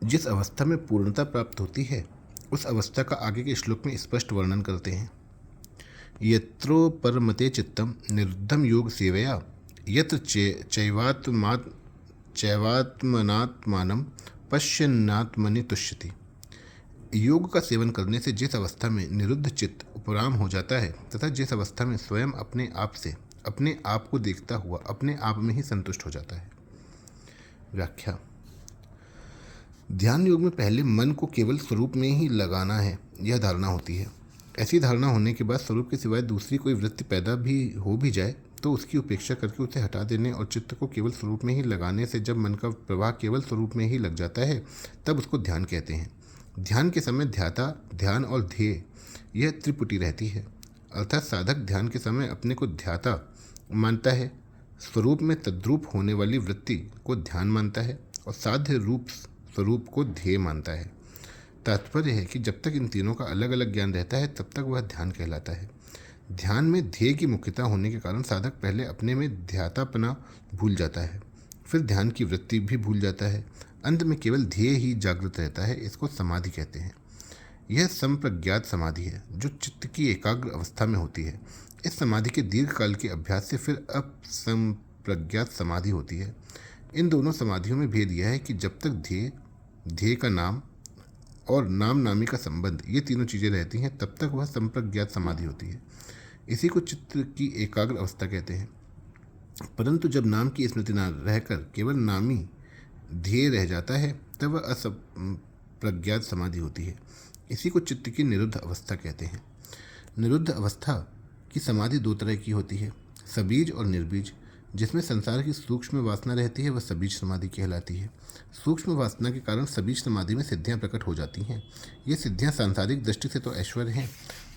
जिस अवस्था में पूर्णता प्राप्त होती है उस अवस्था का आगे के श्लोक में स्पष्ट वर्णन करते हैं। यत्रो परमते चित्तम निरुद्धम योग सेवया यत्र चैवात्मनात्मानं पश्यन्नात्मनि तुष्यति। योग का सेवन करने से जिस अवस्था में निरुद्ध चित्त उपराम हो जाता है तथा जिस अवस्था में स्वयं अपने आप से अपने आप को देखता हुआ अपने आप में ही संतुष्ट हो जाता है। व्याख्या। ध्यान योग में पहले मन को केवल स्वरूप में ही लगाना है, यह धारणा होती है। ऐसी धारणा होने के बाद स्वरूप के सिवाय दूसरी कोई वृत्ति पैदा भी हो जाए तो उसकी उपेक्षा करके उसे हटा देने और चित्त को केवल स्वरूप में ही लगाने से जब मन का प्रवाह केवल स्वरूप में ही लग जाता है तब उसको ध्यान कहते हैं। ध्यान के समय ध्याता, ध्यान और ध्येय यह त्रिपुटी रहती है, अर्थात साधक ध्यान के समय अपने को ध्याता मानता है, स्वरूप में तद्रूप होने वाली वृत्ति को ध्यान मानता है और साध्य रूप स्वरूप को ध्येय मानता है। तात्पर्य है कि जब तक इन तीनों का अलग अलग ज्ञान रहता है तब तक वह ध्यान कहलाता है। ध्यान में ध्येय की मुख्यता होने के कारण साधक पहले अपने में ध्यातापना भूल जाता है, फिर ध्यान की वृत्ति भी भूल जाता है, अंत में केवल ध्येय ही जागृत रहता है। इसको समाधि कहते हैं। यह संप्रज्ञात समाधि है जो चित्त की एकाग्र अवस्था में होती है। इस समाधि के दीर्घ काल के अभ्यास से फिर असंप्रज्ञात समाधि होती है। इन दोनों समाधियों में भेद यह है कि जब तक ध्येय का नाम और नाम नामी का संबंध ये तीनों चीज़ें रहती हैं तब तक वह संप्रज्ञात समाधि होती है। इसी को चित्त की एकाग्र अवस्था कहते हैं। परंतु जब नाम की स्मृति न रहकर केवल नामी ध्येय रह जाता है तब वह असंप्रज्ञात समाधि होती है। इसी को चित्त की निरुद्ध अवस्था कहते हैं। निरुद्ध अवस्था की समाधि दो तरह की होती है, सबीज और निर्बीज। जिसमें संसार की सूक्ष्म वासना रहती है वह सबीज समाधि कहलाती है। सूक्ष्म वासना के कारण सबीज समाधि में सिद्धियां प्रकट हो जाती हैं। ये सिद्धियां सांसारिक दृष्टि से तो ऐश्वर्य हैं,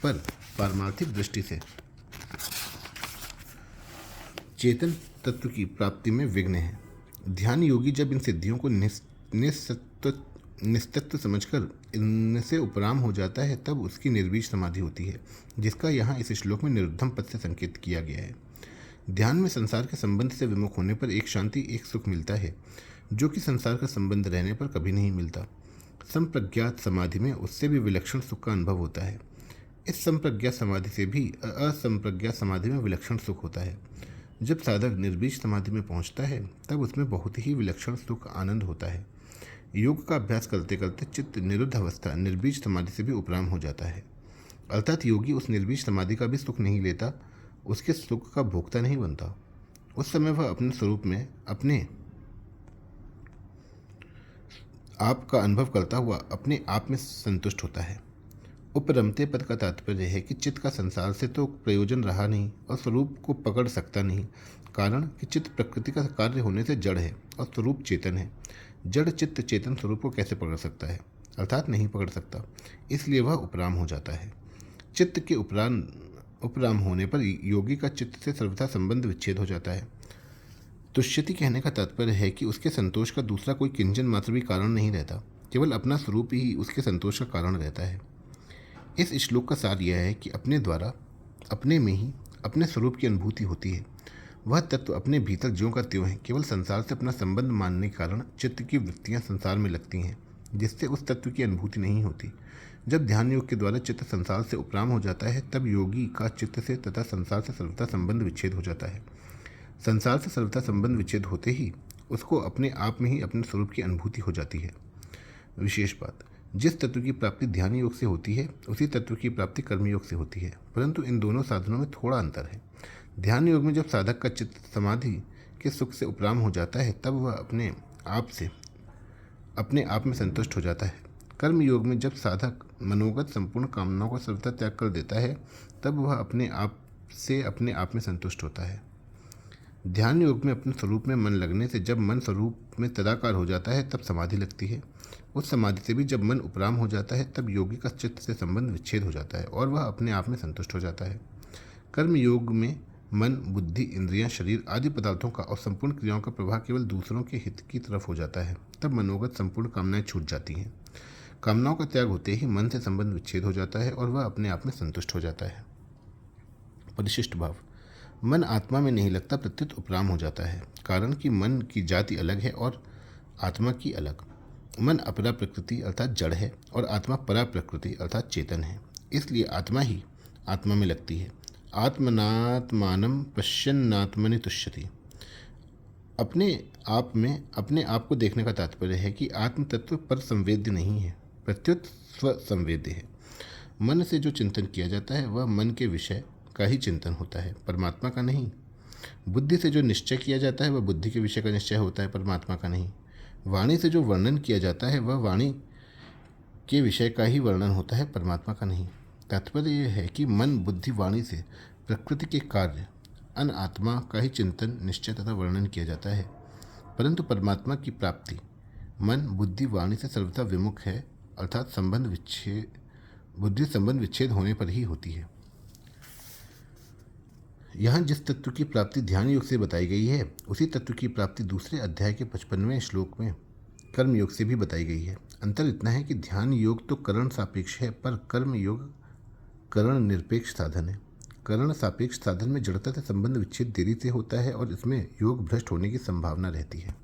पर पारमार्थिक दृष्टि से चेतन तत्व की प्राप्ति में विघ्न है। ध्यान योगी जब इन सिद्धियों को निस्तत्व समझकर इनसे उपराम हो जाता है तब उसकी निर्बीज समाधि होती है, जिसका यहाँ इस श्लोक में निरुद्धम पद से संकेत किया गया है। ध्यान में संसार के संबंध से विमुख होने पर एक शांति, एक सुख मिलता है जो कि संसार का संबंध रहने पर कभी नहीं मिलता। संप्रज्ञात समाधि में उससे भी विलक्षण सुख का अनुभव होता है। इस संप्रज्ञात समाधि से भी असंप्रज्ञात समाधि में विलक्षण सुख होता है। जब साधक निर्बीज समाधि में पहुंचता है तब उसमें बहुत ही विलक्षण सुख आनंद होता है। योग का अभ्यास करते करते चित्त निरुद्ध अवस्था निर्बीज समाधि से भी उपराम हो जाता है, अर्थात योगी उस निर्बीज समाधि का भी सुख नहीं लेता, उसके सुख का भोक्ता नहीं बनता। उस समय वह अपने स्वरूप में अपने आप का अनुभव करता हुआ अपने आप में संतुष्ट होता है। उपरमते पद का तात्पर्य है कि चित्त का संसार से तो प्रयोजन रहा नहीं और स्वरूप को पकड़ सकता नहीं, कारण कि चित्त प्रकृति का कार्य होने से जड़ है और स्वरूप चेतन है। जड़ चित्त चेतन स्वरूप को कैसे पकड़ सकता है, अर्थात नहीं पकड़ सकता, इसलिए वह उपराम हो जाता है। चित्त के उपराम होने पर योगी का चित्त से सर्वथा संबंध विच्छेद हो जाता है। तुष्यति कहने का तात्पर्य है कि उसके संतोष का दूसरा कोई किंचन मात्र भी कारण नहीं रहता, केवल अपना स्वरूप ही उसके संतोष का कारण रहता है। इस श्लोक का सार यह है कि अपने द्वारा अपने में ही अपने स्वरूप की अनुभूति होती है। वह तत्व अपने भीतर ज्यों का त्यों है, केवल संसार से अपना संबंध मानने के कारण चित्त की वृत्तियां संसार में लगती हैं, जिससे उस तत्व की अनुभूति नहीं होती। जब ध्यान योग के द्वारा चित्त संसार से उपराम हो जाता है तब योगी का चित्त से तथा संसार से सर्वथा संबंध विच्छेद हो जाता है। संसार से सर्वथा संबंध विच्छेद होते ही उसको अपने आप में ही अपने स्वरूप की अनुभूति हो जाती है। विशेष बात, जिस तत्व की प्राप्ति ध्यान योग से होती है उसी तत्व की प्राप्ति कर्मयोग से होती है, परंतु इन दोनों साधनों में थोड़ा अंतर है। ध्यान योग में जब साधक का चित्त समाधि के सुख से उपराम हो जाता है तब वह अपने आप में संतुष्ट हो जाता है। कर्म योग में जब साधक मनोगत संपूर्ण कामनाओं को सर्वथा त्याग कर देता है तब वह अपने आप में संतुष्ट होता है। ध्यान योग में अपने स्वरूप में मन लगने से जब मन स्वरूप में तदाकार हो जाता है तब समाधि लगती है। उस समाधि से भी जब मन उपराम हो जाता है तब योगी का चित्त से संबंध विच्छेद हो जाता है और वह अपने आप में संतुष्ट हो जाता है। कर्म योग में मन, बुद्धि, इंद्रियां, शरीर आदि पदार्थों का और संपूर्ण क्रियाओं का प्रभाव केवल दूसरों के हित की तरफ हो जाता है। तब मनोगत संपूर्ण कामनाएं छूट जाती हैं। कामनाओं का त्याग होते ही मन से संबंध विच्छेद हो जाता है और वह अपने आप में संतुष्ट हो जाता है। परिशिष्ट भाव, मन आत्मा में नहीं लगता प्रत्युत उपराम हो जाता है, कारण कि मन की जाति अलग है और आत्मा की अलग। मन अपरा प्रकृति अर्थात जड़ है और आत्मा परा प्रकृति अर्थात चेतन है। इसलिए आत्मा ही आत्मा में लगती है। आत्मनात्मानं पश्यन्नात्मनि तुष्यति। अपने आप को देखने का तात्पर्य है कि आत्म तत्व पर संवेद्य नहीं है, प्रत्युत स्व संवेद्य है। मन से जो चिंतन किया जाता है वह मन के विषय का ही चिंतन होता है, परमात्मा का नहीं। बुद्धि से जो निश्चय किया जाता है वह बुद्धि के विषय का निश्चय होता है, परमात्मा का नहीं। वाणी से जो वर्णन किया जाता है वह वाणी के विषय का ही वर्णन होता है, परमात्मा का नहीं। तात्पर्य यह है कि मन बुद्धि वाणी से प्रकृति के कार्य अन आत्मा का ही चिंतन निश्चय तथा वर्णन किया जाता है, परंतु परमात्मा की प्राप्ति मन बुद्धि वाणी से सर्वथा विमुख है, अर्थात बुद्धि संबंध विच्छेद होने पर ही होती है। यहाँ जिस तत्व की प्राप्ति ध्यान योग से बताई गई है उसी तत्व की प्राप्ति दूसरे अध्याय के 55वें श्लोक में कर्म योग से भी बताई गई है। अंतर इतना है कि ध्यान योग तो करण सापेक्ष है, पर कर्म योग करण निरपेक्ष साधन है। करण सापेक्ष साधन में जड़ता से संबंध विच्छेद देरी से होता है और इसमें योग भ्रष्ट होने की संभावना रहती है।